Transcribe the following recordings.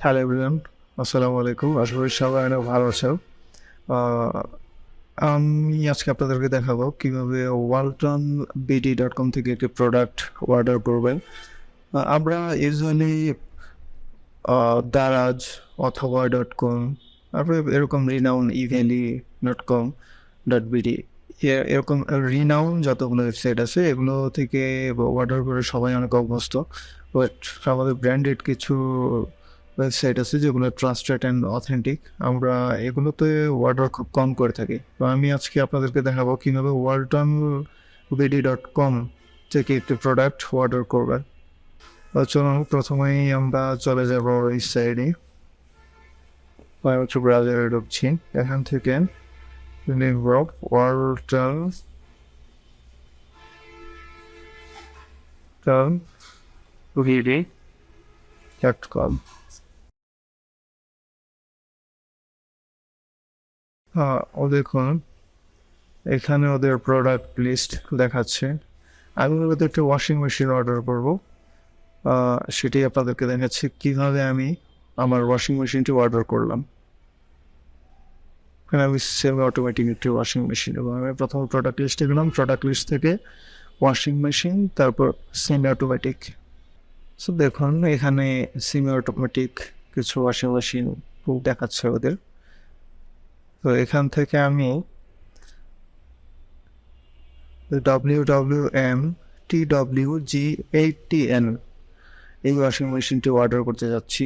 Hello everyone, আসসালামু আলাইকুম। আশা করি সবাই অনেক ভালো আছো। আহ, আমি আজকে আপনাদেরকে দেখাবো কিভাবে ওয়ালটন বিডি.কম থেকে একটি প্রোডাক্ট অর্ডার করবেন। আমরা ইউজুয়ালি দারাজ অথবা .com, তারপরে এরকম রিনাউন ইভ্যালি.com .bd এরকম রিনাউন যতগুলো ওয়েবসাইট আছে এগুলো থেকে অর্ডার করে সবাই অনেক অভ্যস্ত। বাট আমাদের ব্র্যান্ডেড কিছু ওয়েবসাইট আছে যেগুলো ট্রাস্টেড অ্যান্ড অথেন্টিক, আমরা এগুলোতে অর্ডার খুব কম করে থাকি। তো আমি আজকে আপনাদেরকে দেখাবো কীভাবে ওয়ালটন বিডি.কম থেকে একটি প্রোডাক্ট অর্ডার করবেন। চলুন প্রথমেই আমরা চলে যাব এই সাইডে, হচ্ছে ব্রাউজারে ঢুকছি। এখান থেকে লিখব ওয়ালটন বিডি.কম। ও দেখুন এখানে ওদের প্রোডাক্ট লিস্ট দেখাচ্ছে। আমি মূলত একটা ওয়াশিং মেশিন অর্ডার করব, সেটি আপনাদেরকে দেখাচ্ছি কীভাবে আমি আমার ওয়াশিং মেশিনটি অর্ডার করলাম। এখানে আমি সেমি অটোমেটিক একটি ওয়াশিং মেশিন, এবং আমি প্রথম প্রোডাক্ট লিস্টে গেলাম। প্রোডাক্ট লিস্ট থেকে ওয়াশিং মেশিন, তারপর সেমি অটোমেটিক। সো দেখুন এখানে সেমি অটোমেটিক কিছু ওয়াশিং মেশিন দেখাচ্ছে ওদের। তো এখান থেকে আমি WWM-TWG8TN এই ওয়াশিং মেশিনটি অর্ডার করতে যাচ্ছি।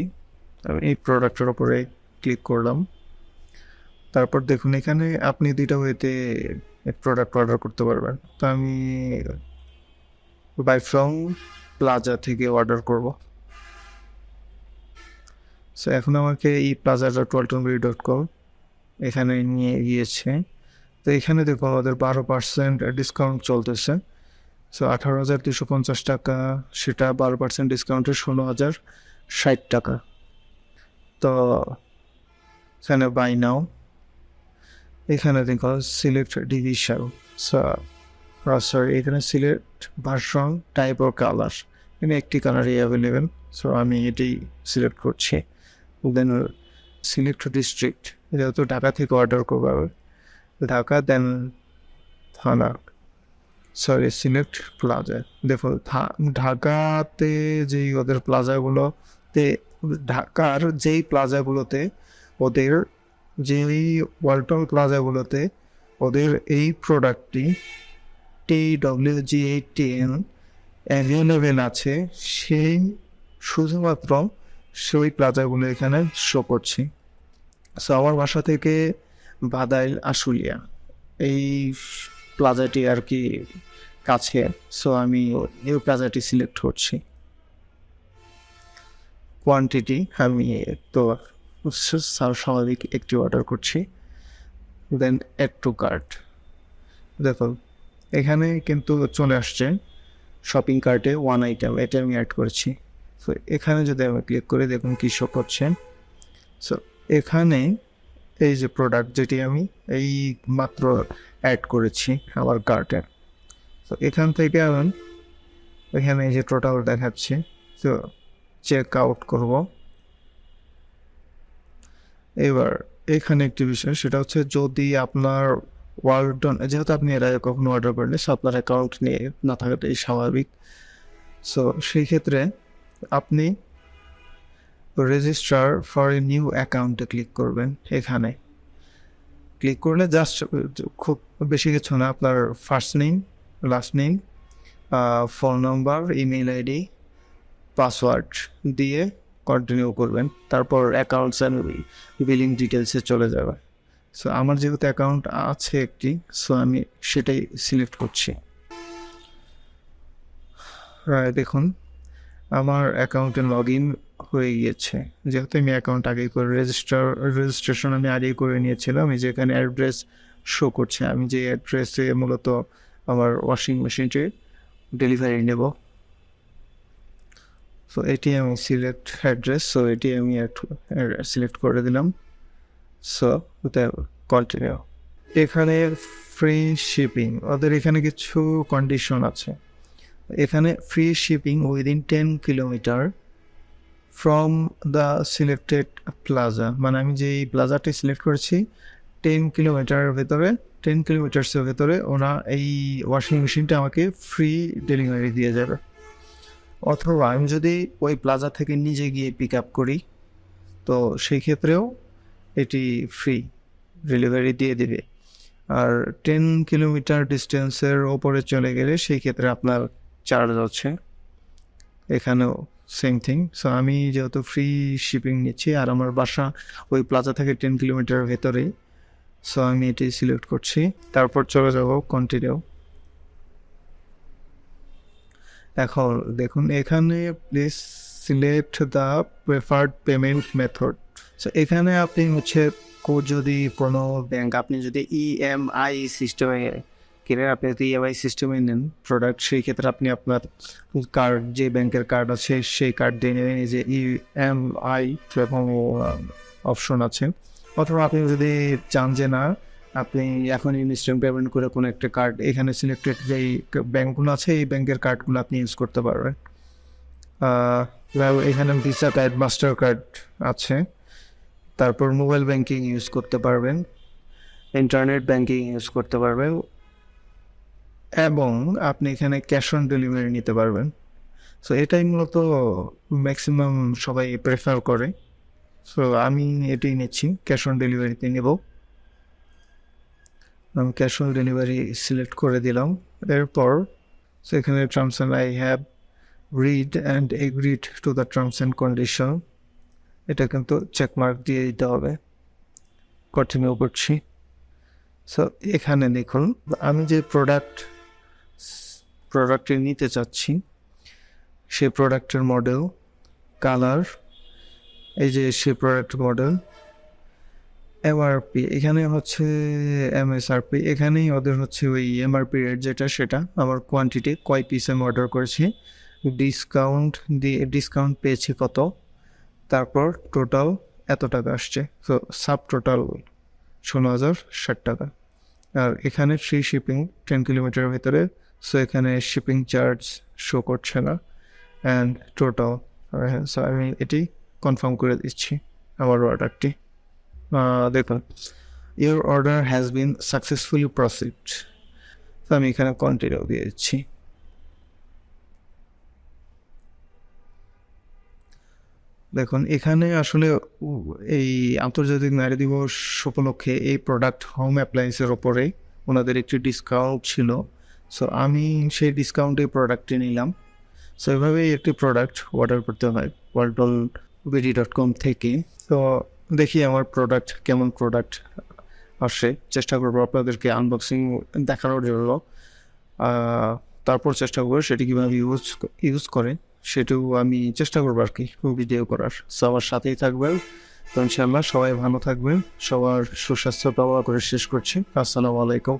আমি এই প্রোডাক্টের ওপরে ক্লিক করলাম। তারপর দেখুন এখানে আপনি দুইটা ওয়েতে প্রোডাক্ট অর্ডার করতে পারবেন। তো আমি বাই ফ্রম প্লাজা থেকে অর্ডার করব। সো এখন আমাকে এই plaza.waltonbd.com এখানে নিয়ে গিয়েছে। তো এখানে দেখুন আমাদের 12% ডিসকাউন্ট চলতেছে। সো 18,250 টাকা, সেটা 12% ডিসকাউন্টে 16,060 টাকা। তো এখানে বাই নাও, এখানে দেখুন সিলেক্ট ডিভিশন, সরি এখানে সিলেক্ট ভার্সন, টাইপ ও কালার, এখানে একটি কালারই অ্যাভেলেবেল। সো আমি এটি সিলেক্ট করছি। দেন সিলেক্ট ডিস্ট্রিক্ট, যেহেতু ঢাকা থেকে অর্ডার করবো, ঢাকা, দেন থানা, সরি সিলেক্ট প্লাজা। দেখুন ঢাকাতে যেই ওদের প্লাজাগুলোতে, ঢাকার যেই প্লাজাগুলোতে ওদের, যেই ওয়ালটন প্লাজাগুলোতে ওদের এই প্রোডাক্টটি TWG8TN অ্যাভেলেবেল আছে, সেই শুধুমাত্র সেই প্লাজাগুলো এখানে শো করছি। সো আমার বাসা থেকে বাদাইল আশুলিয়া এই প্লাজাটি আর কি কাছে। সো আমি নিউ প্লাজাটি সিলেক্ট করছি। কোয়ান্টিটি আমি তো স্বাভাবিক একটি অর্ডার করছি। দেন অ্যাড টু কার্ট, দেখুন এখানে কিন্তু চলে আসছে শপিং কার্টে 1 আইটেম, এটা আমি অ্যাড করেছি। সো এখানে যদি আমি ক্লিক করে দেখুন কী শো করছে। সো এখানে এই যে প্রোডাক্ট যেটি আমি এই মাত্র অ্যাড করেছি আমার কার্টে, তো এখান থেকে আমি এখানে এই যে টোটাল দেখাচ্ছে। তো চেক আউট করব। এবার এখানে একটি বিষয়, সেটা হচ্ছে যদি আপনার ওয়ালটন, যেহেতু আপনি এর আগে কখনো অর্ডার করেন, আপনার অ্যাকাউন্ট নিয়ে না থাকাটাই স্বাভাবিক। সো সেই ক্ষেত্রে আপনি রেজিস্টার ফর এ নিউ অ্যাকাউন্টে ক্লিক করবেন। এখানে ক্লিক করলে জাস্ট খুব বেশি কিছু না, আপনার first name, last name, phone number, email ID, password দিয়ে কন্টিনিউ করবেন। তারপর অ্যাকাউন্টস অ্যান্ড বিলিং ডিটেলসে চলে যাবে। সো আমার যেহেতু অ্যাকাউন্ট আছে একটি, সো আমি সেটাই সিলেক্ট করছি। দেখুন আমার অ্যাকাউন্টে লগ ইন হয়ে গিয়েছে, যেহেতু আমি অ্যাকাউন্ট আগেই করে রেজিস্ট্রেশন আমি আগেই করে নিয়েছিলাম। আমি যেখানে অ্যাড্রেস শো করছে, আমি যে অ্যাড্রেসে মূলত আমার ওয়াশিং মেশিনটি ডেলিভারি নেব, সো এটি আমি সিলেক্ট অ্যাড্রেস, সো এটি আমি সিলেক্ট করে দিলাম। So continue. এখানে ফ্রি শিপিং, ওদের এখানে কিছু কন্ডিশন আছে। এখানে free shipping within 10 kilometre from the selected plaza, মানে আমি যে প্লাজাটি সিলেক্ট করেছি 10 কিলোমিটার ভেতরে 10 কিলোমিটার্সের ভেতরে ওরা এই ওয়াশিং মেশিনটা আমাকে ফ্রি ডেলিভারি দিয়ে যাবে। অথবা আমি যদি ওই প্লাজা থেকে নিজে গিয়ে পিক আপ করি তো সেই ক্ষেত্রেও এটি ফ্রি ডেলিভারি দিয়ে দিবে। আর 10 কিলোমিটার ডিস্টেন্সের ওপরে চলে গেলে সেই ক্ষেত্রে আপনার চার্জ আছে। এখানেও সেম থিং। সো আমি যেহেতু ফ্রি শিপিং নিচ্ছি আর আমার বাসা ওই প্লাজা থেকে 10 কিলোমিটার ভেতরেই, সো আমি এটি সিলেক্ট করছি। তারপর চলে যাব কন্টিনিউ। এখন দেখুন এখানে please select the preferred payment method. So এখানে আপনি যদি কোনো ব্যাংক আপনি যদি ইএমআই সিস্টেমে কিনে, আপনি যদি ইএমআই সিস্টেমে নেন প্রোডাক্ট, সেই ক্ষেত্রে আপনি আপনার কার্ড, যে ব্যাংকের কার্ড আছে সেই কার্ড দিয়ে নেবেন, এই যে ইএমআই অপশন আছে। অথবা আপনি যদি চান যে না আপনি এখন ইনস্ট্যান্ট পেমেন্ট করে কোনো একটা কার্ড, এখানে সিলেক্টেড যেই ব্যাঙ্কগুলো আছে এই ব্যাংকের কার্ডগুলো আপনি ইউজ করতে পারবেন। এখানে ভিসা কার্ড, মাস্টার কার্ড আছে। তারপর মোবাইল ব্যাংকিং ইউজ করতে পারবেন, ইন্টারনেট ব্যাংকিং ইউজ করতে পারবেন, এবং আপনি এখানে ক্যাশ অন ডেলিভারি নিতে পারবেন। সো এটাই মূলত ম্যাক্সিমাম সবাই প্রেফার করে। সো আমি এটাই নিচ্ছি, ক্যাশ অন ডেলিভারিতে নেব। আমি ক্যাশ অন ডেলিভারি সিলেক্ট করে দিলাম। এরপর সেখানে terms and I have read and agreed to the terms and condition, এটা কিন্তু চেকমার্ক দিয়ে দিতে হবে। কন্টিনিউ করছি। সো এখানে দেখুন আমি যে প্রোডাক্টটি নিতে চাচ্ছি সেই প্রোডাক্টের মডেল, কালার, এই যে সেই প্রোডাক্ট মডেল, এমআরপি এখানে হচ্ছে এমএসআরপি, এখানেই ওদের হচ্ছে ওই এমআরপি রেট যেটা সেটা, আমার কোয়ান্টিটি কয় পিস আমি অর্ডার করেছি, ডিসকাউন্ট পেয়েছি কত, তারপর টোটাল এত টাকা আসছে। সো সাব টোটাল 16,060 টাকা। আর এখানে ফ্রি শিপিং 10 কিলোমিটার ভেতরে, সো এখানে শিপিং চার্জ শো করছে না। অ্যান্ড টোটাল, সো আমি এটি কনফার্ম করে দিচ্ছি আমার অর্ডারটি। দেখুন your order has been successfully proceed, তো আমি এখানে কন্টিনিউ দিয়ে দিচ্ছি। দেখুন এখানে আসলে এই আন্তর্জাতিক নারী দিবস উপলক্ষে এই প্রোডাক্ট হোম অ্যাপ্লায়েন্সের ওপরে ওনাদের একটি ডিসকাউন্ট ছিল। সো আমি সেই ডিসকাউন্টে প্রোডাক্টটি নিলাম। সো এভাবেই একটি প্রোডাক্ট অর্ডার করতে হয় waltonbd.com থেকে। তো দেখি আমার প্রোডাক্ট কেমন প্রোডাক্ট আসে, চেষ্টা করবো আপনাদেরকে আনবক্সিং দেখানোর জন্য। তারপর চেষ্টা করবো সেটি কীভাবে ইউজ করে সেটাও আমি চেষ্টা করবো আর কি ভিডিও করার। সো আমার সাথেই থাকবেন। তো ইনশাআল্লাহ সবাই ভালো থাকবেন, সবার সুস্বাস্থ্য কামনা করে শেষ করছি। আসসালামু আলাইকুম।